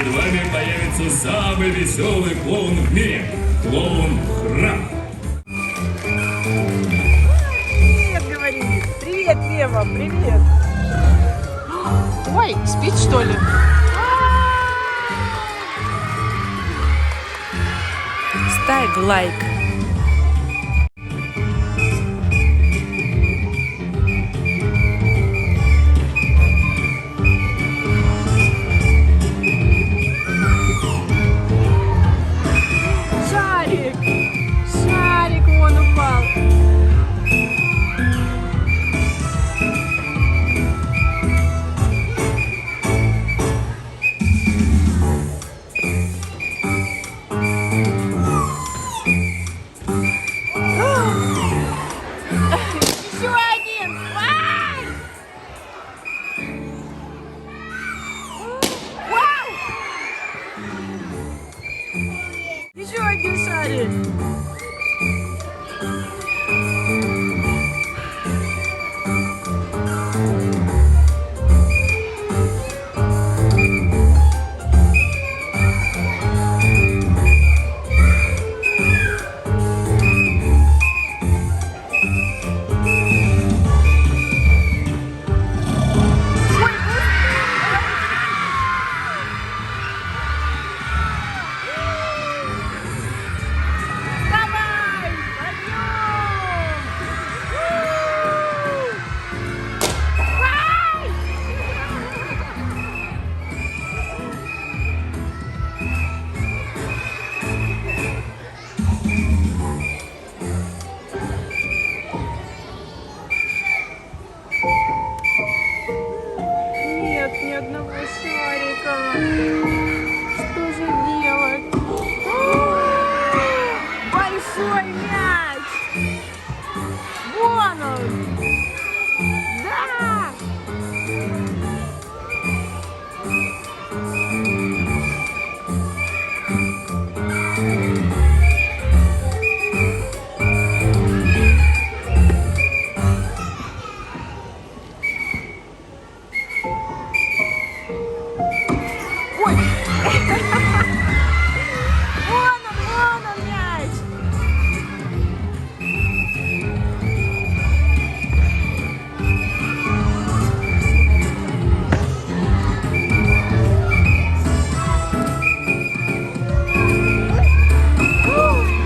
перед вами появится самый веселый клоун в мире. Клоун Храп. Привет, говори. Привет, Ева, привет. Ой, спит, что ли? Ставь лайк. Шарик! Шарик вон упал. Еще один! Ай! Вау! Еще один шарик! Давай! Подъем! Ай! Нет, ни одного шарика. Что же делать? Большой мяч! Вон он! Да! Ой! Вон он мяч!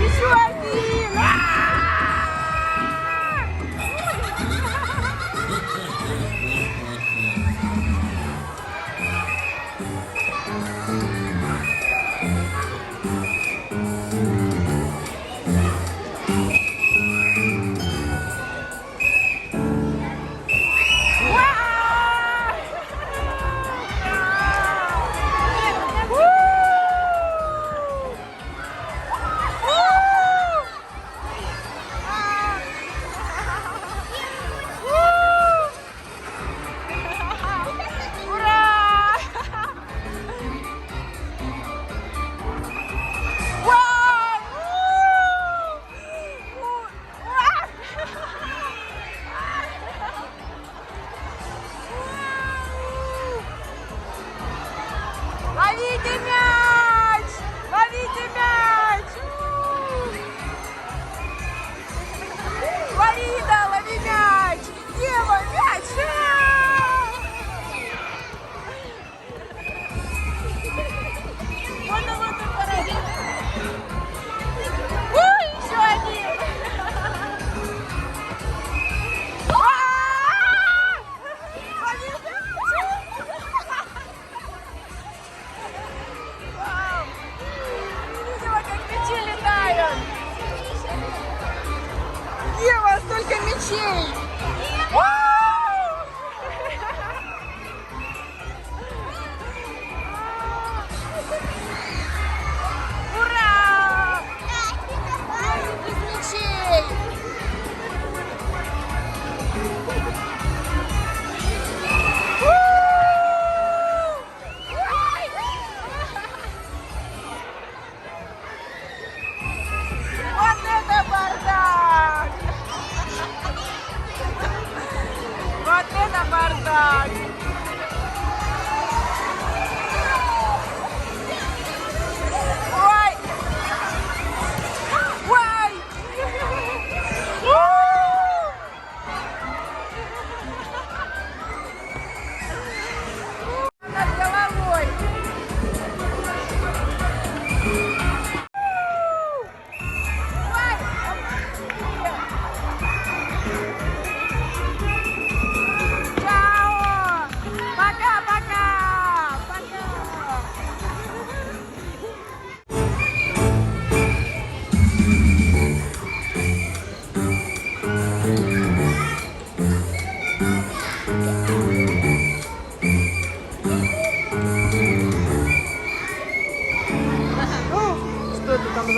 Еще один! Ловите мяч! Ловите мяч! Флорида, лови мяч! Ева, мяч! Вон он, пора. Ой, еще один! Лови мяч! Вау! Видела, как мячи летают! Ева, столько мячей! Ура! Без мячей! Вот это бардак!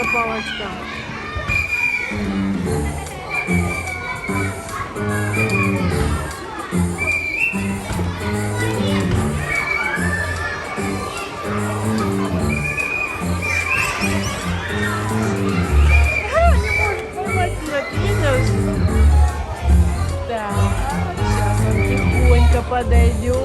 эта палочка. Не может поймать, видишь? Так, сейчас он тихонько подойдет.